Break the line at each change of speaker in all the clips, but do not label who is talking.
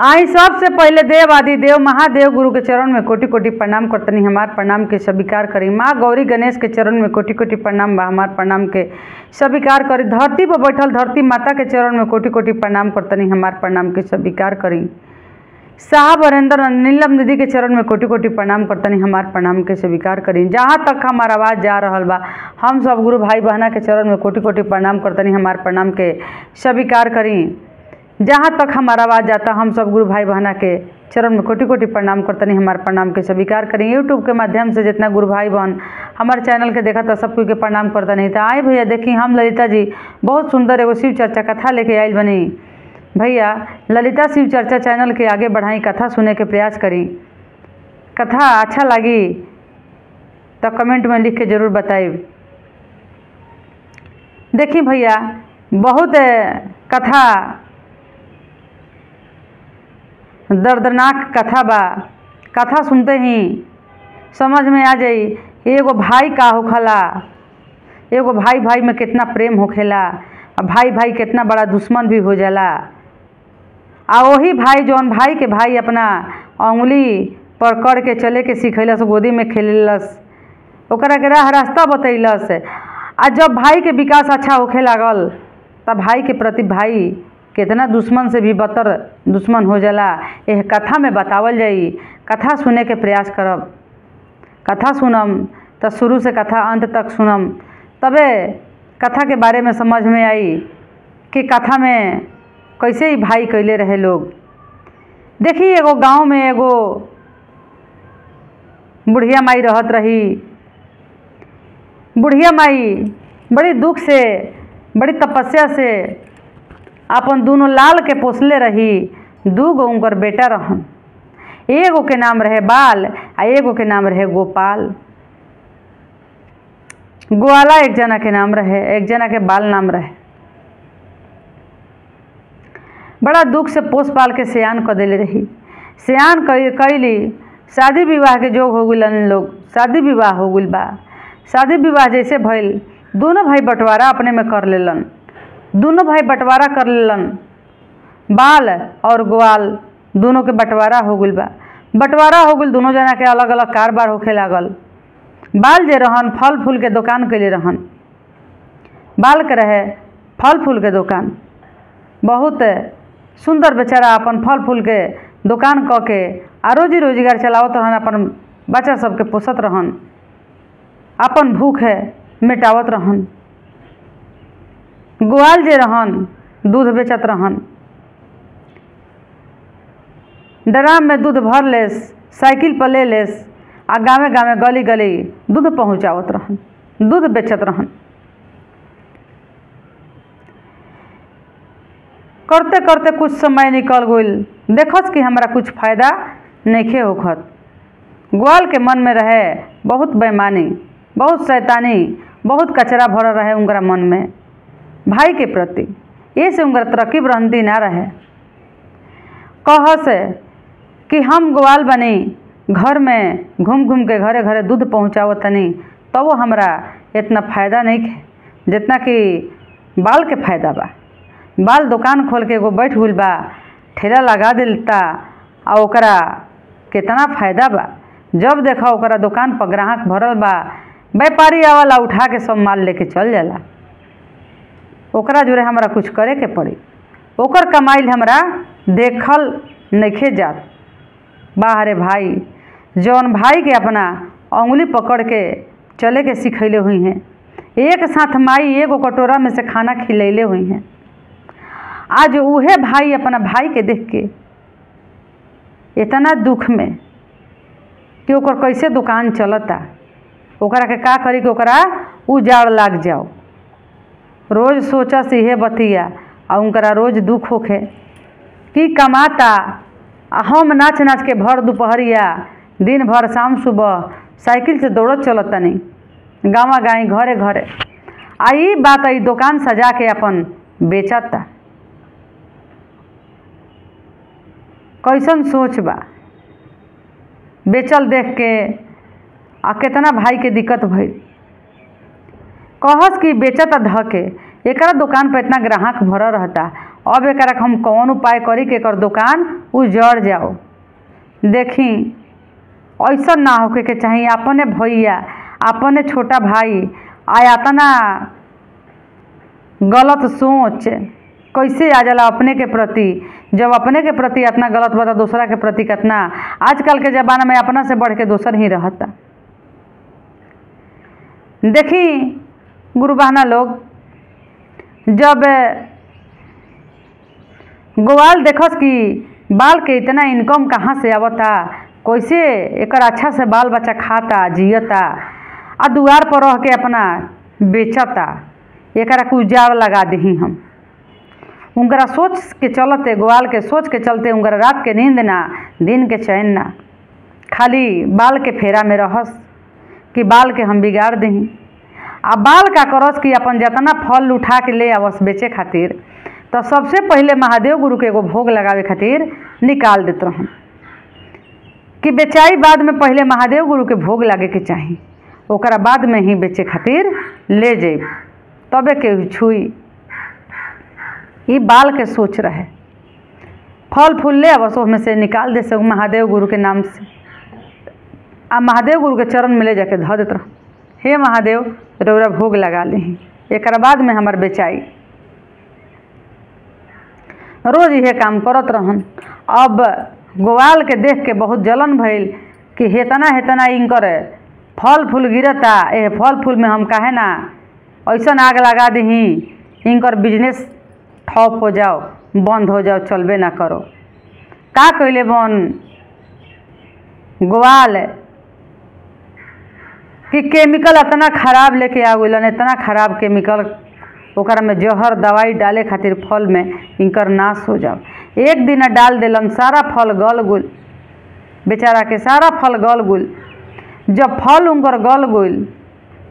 आई सबसे पहले देव आदि देव महादेव गुरु के चरण में कोटि कोटि प्रणाम करतनी। हमार प्रणाम के स्वीकार करी। माँ गौरी गणेश के चरण में कोटि कोटि प्रणाम बा। हमार प्रणाम के स्वीकार करी। धरती पर बैठल धरती माता के चरण में कोटि कोटि प्रणाम करतनी। हमार प्रणाम के स्वीकार करी। साहब हरेंद्र नीलम दीदी के चरण में कोटि कोटि प्रणाम करतनी। हमार प्रणाम के स्वीकार करी। जहाँ तक हमार आवाज़ जा रहा बा हम सब गुरु भाई बहना के चरण में कोटि कोटि प्रणाम करतनी। हमार प्रणाम के स्वीकार करी। जहाँ तक हमारा आवाज़ जाता हम सब गुरु भाई बहना के चरण में कोटि कोटि प्रणाम करतनी। हमार प्रणाम के स्वीकार करें। यूट्यूब के माध्यम से जितना गुरु भाई बहन हमारे चैनल के देखा था सब कोई के प्रणाम करता नहीं था। आए भैया देखी हम ललिता जी बहुत सुंदर एगो शिव चर्चा कथा लेके आयल बनी। भैया ललिता शिव चर्चा चैनल के आगे बढ़ाई, कथा सुने के प्रयास करी। कथा अच्छा लगी तो कमेंट में लिख के जरूर बताइए। देखी भैया बहुत कथा दर्दनाक कथा बा। कथा सुनते ही समझ में आ जाई एगो भाई का होखला, एगो भाई भाई में कितना प्रेम होखेला, भाई भाई कितना बड़ा दुश्मन भी हो जाला। आ वही भाई जौन भाई के भाई अपना उंगली पर कर के चले के सिखैलस, गोदी में खेललस, ओकरा के राह रास्ता बतैलस। आ जब भाई के विकास अच्छा होखे लागल तब भाई के प्रति भाई कितना दुश्मन से भी बदतर दुश्मन हो जाला। यह कथा में बतावल जाई। कथा सुने के प्रयास करब। कथा सुनम तो शुरू से कथा अंत तक सुनम, तबे कथा के बारे में समझ में आई कि कथा में कैसे ही भाई कैले रहे लोग। देखिए एगो गांव में एगो बुढ़िया माई रहत रही। बुढ़िया माई बड़ी दुख से बड़ी तपस्या से अपन दोनों लाल के पोसले रही। दूगो उनकर बेटा रहन। एगो के नाम रहे बाल आ एगो के नाम रहे गोपाल। ग्वाला एक जना के नाम रहे, एक जना के बाल नाम रहे। बड़ा दुख से पोस पाल के सियान कर देले रही। सियान कैली, शादी विवाह के जोग हो गइलन लोग। शादी विवाह हो गइल बा। शादी विवाह जैसे भइल दोनों भाई बंटवारा अपने में कर लेलन। दोनों भाई बंटवारा कर लेलन। बाल और ग्वाल दोनों के बंटवारा हो गइल बा। बंटवारा हो गइल, दोनों जना के अलग अलग कारोबार होखे लागल। बाल जे रहन फल फूल के दुकान कैले रहन। बाल के रहे फल फूल के दुकान। बहुत सुंदर बेचारा अपन फल फूल के दुकान क के आ रोजी रोजगार चलावत रहन। अपन बच्चा सबके पोसत रहन। अपन भूख मिटावत रहन। ग्वाल जे रहन दूध बेचत रहन। ड्राम में दूध भर लेस, साइकिल पर ले लेस आ गाँवे गाँवे गली गली दूध पहुँचावत रहन, दूध बेचत रहन। करते करते कुछ समय निकल गइल। देखस कि हमरा कुछ फायदा नइखे होखत। ग्वाल के मन में रहे बहुत बेईमानी, बहुत शैतानी, बहुत कचरा भरल रहे उनका मन में भाई के प्रति। ये से उनका तरकीब रहती ना रहे। कहस कि हम ग्वाल बनी, घर में घूम घूम के घरे घरे दूध पहुँचावत तनी, तो वो हमरा इतना फ़ायदा नहीं है जितना कि बाल के फ़ायदा बा। बाल दुकान खोल के एगो बैठ गइल बा, ठेला लगा दिलता आ ओकरा कितना फ़ायदा बा। जब देखा ओकरा दुकान पर ग्राहक भरल बा, व्यापारी आवला उठा के सब माल लेके चल जाला। ओकरा जुरे हमरा कुछ करे के पड़ी। ओकर कमाइल हमरा देखल नइखे जात। बाहरे भाई जौन भाई के अपना उंगली पकड़ के चले के सिखैले हुई हैं। एक साथ माई एगो कटोरा में से खाना खिलैले हुई हैं। आज उहे भाई अपना भाई के देख के इतना दुख में कि ओकर कैसे दुकान चलता, ओकरा के का करी कि ओकरा उजाड़ लाग जाओ। रोज सोचा से यह बतिया आ उनकरा रोज दुख होखे कि कमाता आ हम नाच नाच के भर दोपहरिया दिन भर शाम सुबह साइकिल से दौड़त चलत तनी गाँव गाई घरे घरे। आई बात आई दुकान सजा के अपन बेचता। कैसन सोच बा। बेचल देख के आ कितना भाई के दिक्कत भइल। कहस कि बेचता धके एकरा दुकान पर इतना ग्राहक भरल रहता, अब एकरा हम कौन उपाय करी कि एकर दुकान उजड़ जाओ। देखी ऐसा ना होके के चाहिए। अपने भैया अपने छोटा भाई आया तना गलत सोच कैसे आ जाला अपने के प्रति। जब अपने के प्रति इतना गलत बता दूसरा के प्रति कितना। आजकल के ज़माना में अपना से बढ़ के दूसर ही रहता। देखी गुरु बहना लोग, जब ग्वाल देखस कि बाल के इतना इनकम कहाँ से आवता, कैसे एकर अच्छा से बाल बच्चा खाता जियता आ दुआर पर रह के अपना बेचता, एकरा के उजाड़ लगा दी हम। उनकरा सोच के चलते, ग्वाल के सोच के चलते उनकरा रात के नींद ना, दिन के चैन ना, खाली बाल के फेरा में रहस कि बाल के हम बिगाड़ दही। आ बाल का करस कि अपन जितना फल उठा के ले आवस बेचे खातिर, तो सबसे पहले महादेव गुरु के एगो भोग लगावे खातिर निकाल देते रहन कि बेचाई बाद में पहले महादेव गुरु के भोग लागे के चाहिए, ओकरा बाद में ही बेचे खातिर ले जाए तबे के छुई। ये बाल के सोच रहे। फल फूल ले आवस में से निकाल दे से महादेव गुरु के नाम से, आ महादेव गुरु के चरण में ले जाके धो देते रह। हे महादेव रौरा भोग लगा ली, एक बाद में हमार बेचाई। रोज यह काम करत रहन। अब ग्वाल के देख के बहुत जलन भइल कि हेतना हेतना इनकर फल फूल गिरता, ए फल फूल में हम काहे ना ऐसा आग लगा दी, इनकर बिजनेस ठप हो जाओ, बंद हो जाओ, चलबे ना करो। का कैले बन ग्वाल कि केमिकल इतना खराब लेके आ गइलन, इतना खराब केमिकल ओकरा में जहर दवाई डाले खातिर फल में इनकर नाश हो जाओ। एक दिन डाल दिलन, सारा फल गल गुल, बेचारा के सारा फल गल गुल। जब फल उनकर गल गुल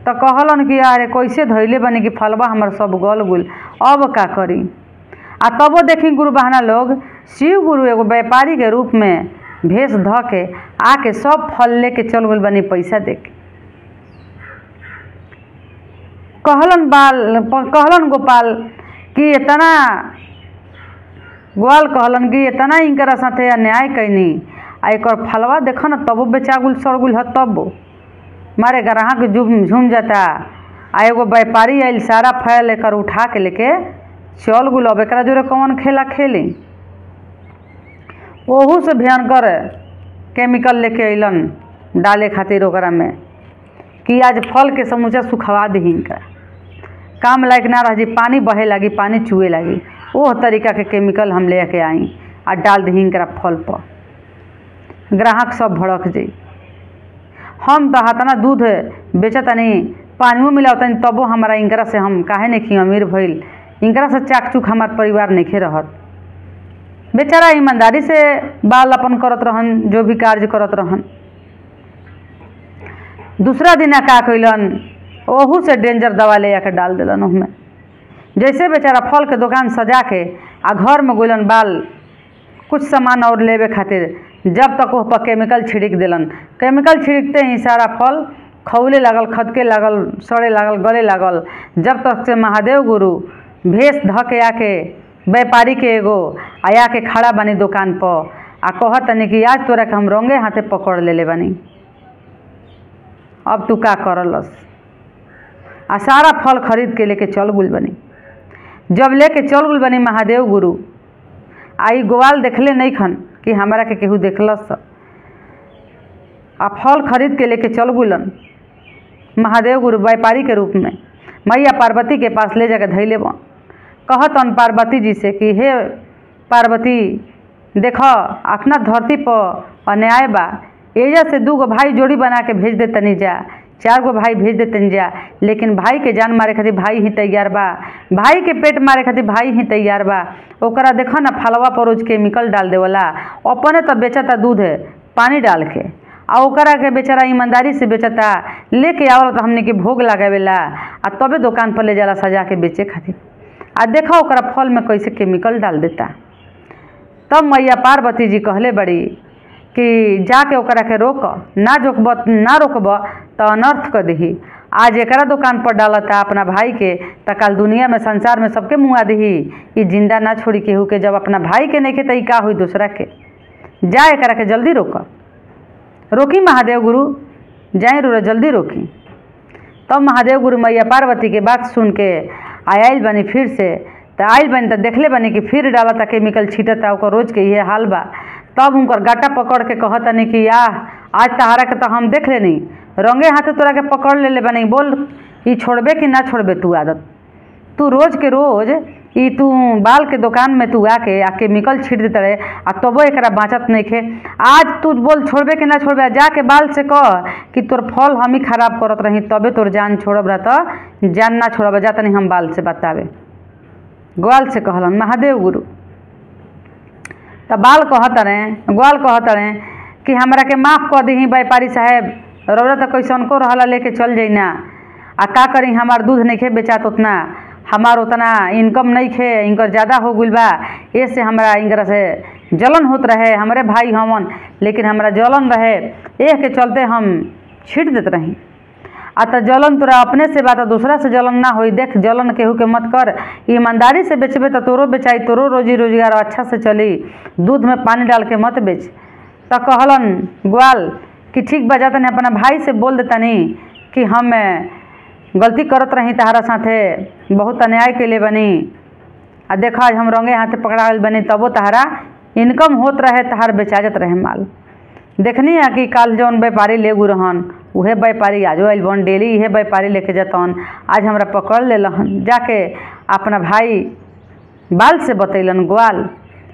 तो कहलन कि अरे कैसे धैले बनी कि फलवा हमार सब गल गुल, अब का करी। आ तबो देखी गुरु बहना लोग, शिव गुरु एगो व्यापारी के रूप में भेष ध के आके सब फल लेके चल गइल बनी पैसा दे के। कहलन गोपाल कि इतना ग्वाल कहलन कि इतना इनकरा साथे अन्याय कैनी, आ एकर फलवा देख न तबो बेचा गुल सड़ गुल ह, तब मारे ग्राहक झूम जाता। आ एगो व्यापारी आयल सारा फल एकर उठा के लेके चल गुल। अब एकरा जोरे कौन खेला खेली। ओहू से भयंकर केमिकल लेके अइलन डाले खातिर ओकरा में कि आज फल के समूचा सुखवा दी, इनका काम लायक ना रह जी, पानी बहे लगी, पानी चुए लगी। ओह तरीका के केमिकल हम लेके आई आ डाल दी इनकरा फल पर, ग्राहक सब भड़क जाई। हम तो हाथना दूध बेचतनी, पानियों मिलावतनी, तबो हमारा इनकरा से हम काहे नहीं खी अमीर भइल, इनकरा से चाक चूक हमार परिवार नहीं खे रहत। बेचारा ईमानदारी से बाल अपन करत रहन, जो भी कार्य करत रहन। दूसरा दिन का कैलन, ओहू से डेंजर दवा ले आके डाल दिलन उसमें। जैसे बेचारा फल के दुकान सजा के आ घर में गइलन बाल कुछ सामान और लेवे खातिर, जब तक वह पर केमिकल छिड़क दिलन। केमिकल छिड़कते ही सारा फल खौले लागल, खदके लागल, सड़े लागल, गले लागल। जब तक से महादेव गुरु भेष ध के आके व्यापारी के एगो आया के खड़ा बनी दुकान पर आ कहतनी कि आज तोरा के हम रंगे हाथे पकड़ ले बनी, अब तू का करलस। आ सारा फल खरीद के लेके चल गुल बनी। जब लेके चल गुल बनी महादेव गुरु, आई ग्वाल देखले नहीं खन कि हमारा के केहू देखलस। आ फल खरीद के लेके चल गुलन महादेव गुरु व्यापारी के रूप में मैया पार्वती के पास ले जाकर धैले बन। कहतन पार्वती जी से कि हे पार्वती, देख अपना धरती पर अन्याय बा, एजा से 2 गो भाई जोड़ी बना के भेज दे तनी जा, 4 गो भाई भेज दे तनी जा, लेकिन भाई के जान मारे खातिर भाई ही तैयार बा, भाई के पेट मारे खातिर भाई ही तैयार बा। ओकरा देख ना फलवा पर रोज केमिकल डाल देवला, अपने तो बेचता दूध पानी डाल के, आ ओकरा के बेचारा ईमानदारी से बेचता, लेके आवला तो हमने के भोग लगावेला आ तबे दुकान पर ले जाला सजा के बेचे खातिर। आ देखा ओकरा फल में कैसे केमिकल डाल देता। तब मैया पार्वती जी कहले बड़ी कि जाके ओकरा के रोक, ना रोकब तो अनर्थ कर दही। आज एकरा दुकान पर डालता अपना भाई के त काल दुनिया में संसार में सबके मुँह दही। ई जिंदा ना छोड़ी केहू के। जब अपना भाई के नहीं के त ई का हुई दूसरा के। जा एकरा के जल्दी रोकी महादेव गुरु, जाए रो जल्दी रोकी। तब महादेव गुरु मैया पार्वती के बात सुन के आयल बनी फिर से। तो आयल बनी तो देखले बनी कि फिर डालता केमिकल छीटता, ओकर रोज के ये हाल बा। तब उनकर गाटा पकड़ के कहतनी कि आज तहारा के तो हम देख लेनी, रंगे हाथे तोरा के पकड़ ले बनी। बोल ई छोड़बे कि ना छोड़बे तू आदत? तू रोज के रोज ई तू बाल के दुकान में तू आके केमिकल छीट देते रहे आ तबो एकरा बाँचत नहीं खे। आज तू बोल छोड़बे कि ना छोड़बे? जाके बाल से कह कि तोर फल हम ही खराब करत रही तबे तोर जान छोड़ब रह। तो जान ना छोड़ब, जाता नहीं हम बाल से बतावे। ग्वाल से कहलन महादेव गुरु। तब बाल कहत रहे, ग्वाल कहत रहे कि हमरा के माफ़ कर दी व्यापारी साहेब, रौरा तो कैसन को रहला लेके चल जाई ना। आ का करी, हमार दूध नहीं खे बेचात उतना, हमार उतना इनकम नहीं खे, इनकर ज़्यादा हो गई बा। ऐसे हमरा इनकरा से जलन होत रहे। हमरे भाई हमन, लेकिन हमरा जलन रहे के चलते हम छीट देते रही। आ तो जलन तोरा अपने से बात, दूसरा से जलन ना होई। देख जलन केहू के मत कर, ईमानदारी से बेचबे तो तोरो बेचाई, तोरो रोजी रोजगार अच्छा से चली। दूध में पानी डाल के मत बेच। तो कहलन ग्वाल कि ठीक बा, जाता नहीं अपना भाई से बोल देता नहीं कि हम गलती करत रही तहारा साथे, बहुत अन्याय के लिए बनी। आ देखा आज हम रंगे हाथे पकड़ाल बनी, तबो तहारा इनकम होत रहे, तहार बेचाजत रहे माल। देखनी है कि काल जौन व्यापारी लेगू रहन उहे व्यापारी आजो आइल बन, डेली इहे व्यापारी लेके जतन। आज हमरा पकड़ ले लहन। जाके अपना भाई बाल से बतैलन ग्वाल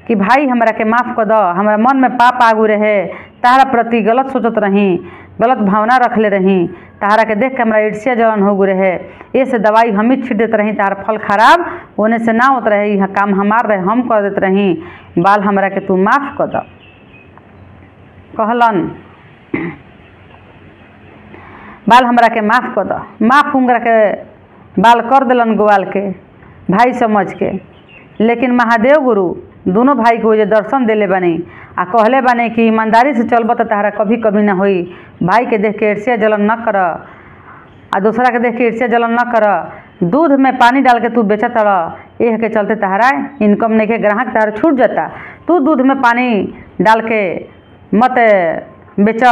कि भाई हमरा के माफ़ कर दो, हमरा मन में पाप आगू रहे, तहारा प्रति गलत सोचत रही, गलत भावना रखले रही, तहारा के देख के हमरा ईर्ष्या जलन हो गए रहे। ऐसे दवाई हम ही छीट देते रही, तहार फल खराब होने से ना होत रहे, यह काम हमार रहे, हम कर देते रही। बाल हमरा के तू माफ़ कर दो। कहलन बाल हमरा के माफ़ कर दो। माफ़ उनकरा के बाल कर दिलन ग्वाल के भाई समझ के। लेकिन महादेव गुरु दोनों भाई को जो दर्शन देले बनी आ कहले बने कि ईमानदारी से चलब तो तहारा कभी कभी ना होई। भाई के देख के ईर्ष्या जलन न कर आ दूसरा के देख के ईर्ष्या जलन न कर। दूध में पानी डाल के तू बेचत रह, एह के चलते तहारा इनकम नहीं के, ग्राहक तहारा छूट जाता। तू दूध में पानी डाल के मत बेच।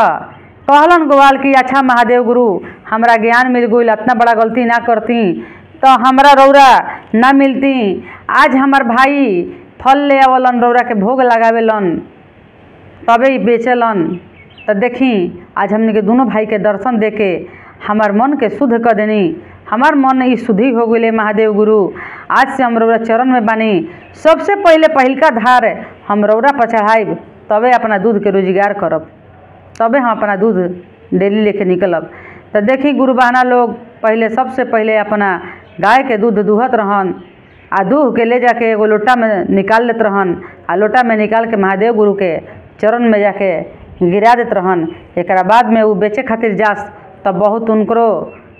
कहलन ग्वाल कि अच्छा महादेव गुरु, हमरा ज्ञान मिल गई, इतना बड़ा गलती ना करती तो हमरा रौरा ना मिलती। आज हमार भाई फल ले आवलन, रौरा के भोग लगावेलन, तबे ही बेचलन। तो देखी आज हमने के दोनों भाई के दर्शन दे के हमार मन के शुद्ध कर देनी। हमार मन ई शुद्धि हो गई महादेव गुरु। आज से हम रौरा चरण में बानी। सबसे पहले पहिलका धार हम रौरा पर चढ़ाइब, तबे अपना दूध के रोजगार करब, तबे हम अपना दूध डेली लेके निकलब। तो देखी गुरु बहना लोग पहले सबसे पहले अपना गाय के दूध दूहत रहन आ दूह के ले जाके एगो लोटा में निकाल लेते रहन आ लोटा में निकाल के महादेव गुरु के चरण में जाके गिरा देते रहन। एक बाद में वो बेचे खातिर जास तब बहुत उनको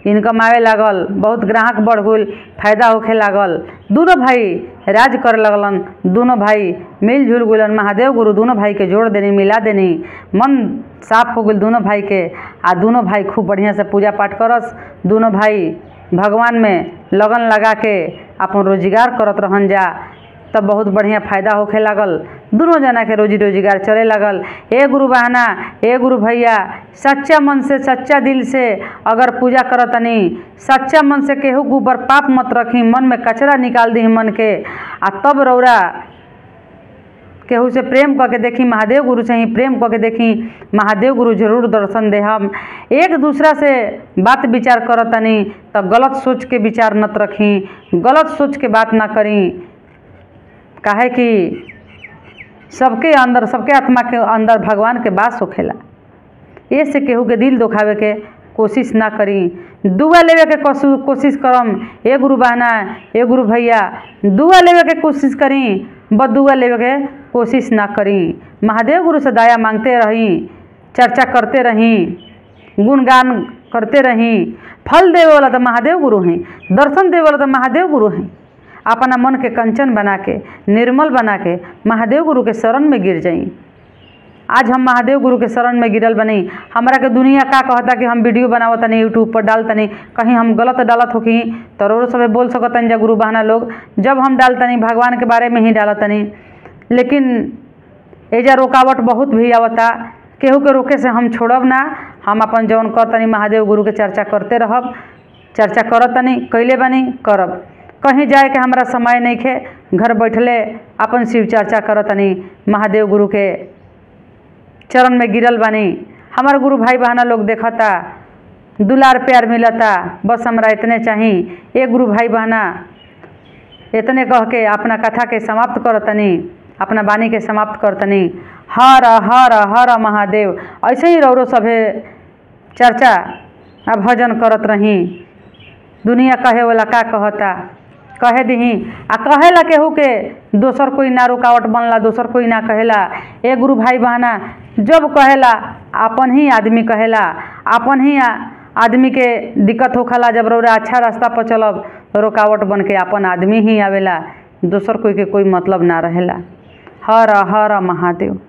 इनकम आवे लागल, बहुत ग्राहक बढ़ गई, फायदा होखे लागल। दोनों भाई राज करे लगलन, दोनों भाई मिलजुल गलन। महादेव गुरु दोनों भाई के जोड़ देनी, मिला देनी, मन साफ हो गई दोनों भाई के। आ दोनों भाई खूब बढ़िया से पूजा पाठ करस। दोनों भाई भगवान में लगन लगा के अपन रोजगार करत रहन जा, तब बहुत बढ़िया फायदा होखे लागल। दोनों जना के रोजी रोजगार चले लागल। ए गुरु बहना, ए गुरु भैया, सच्चा मन से सच्चा दिल से अगर पूजा करतनी, सच्चा मन से केहू के ऊपर पाप मत रखी, मन में कचरा निकाल दी मन के। आ तब रौरा केहू से प्रेम करके देखी, महादेव गुरु से ही प्रेम करके देखी, महादेव गुरु जरूर दर्शन दे। हम एक दूसरा से बात विचार करतनी तो गलत सोच के विचार मत रखी, गलत सोच के बात ना करी। काहे कि सबके अंदर, सबके आत्मा के अंदर भगवान के वास होखेला। ये से केहू के दिल दुखावे के कोशिश ना करी, दुआ लेवे के कोशिश करम। ए गुरु बहना, ए गुरु भैया, दुआ लेवे के कोशिश करी, बदुआ लेवे के कोशिश ना करी। महादेव गुरु से दया मांगते रही, चर्चा करते रही, गुणगान करते रही। फल देवे वाला तो महादेव गुरु हैं, दर्शन देवे वाला तो महादेव गुरु हैं। अपना मन के कंचन बना के, निर्मल बना के महादेव गुरु के शरण में गिर जाई। आज हम महादेव गुरु के शरण में गिरल बनी। हमरा के दुनिया का कहता कि हम वीडियो बनावत तनी, यूट्यूब पर डाल तनी, कहीं हम गलत डालत होखी तो रो सब बोल सकतनी जा गुरु बहाना लोग। जब हम डाल तनी भगवान के बारे में ही डालत तनी, लेकिन एजा रुकावट बहुत भी आवता। केहू के रोके से हम छोड़ब ना। हम अपन जौन कर तनी महादेव गुरु के चर्चा करते रहब, चर्चा करत तनी, कैले बनी, करब। कहीं जाए के हमरा समय नहीं खे, घर बैठले अपन शिव चर्चा करत तनी, महादेव गुरु के चरण में गिरल बानी। हमार गुरु भाई बहना लोग देखता, दुलार प्यार मिलता, बस हमरा इतने चाहिए। एक गुरु भाई बहना इतने कह के अपना कथा के समाप्त करतनी, अपना वाणी के समाप्त करतनी। हर हर हर महादेव। ऐसे ही रौरो सभे चर्चा आ भजन करत रही। दुनिया कहे वाला का कहता कहे दही आ कहेला केहू के दोसर कोई ना रुकावट बनला, दोसर कोई ना कहेला। ए गुरु भाई बहना जब कहेला अपन ही आदमी कहेला, अपन ही आदमी के दिक्कत होखला। जब रौरा अच्छा रास्ता पर चलब रुकावट बन के अपन आदमी ही आवेला, दोसर कोई के कोई मतलब ना रहेला। हर हर महादेव।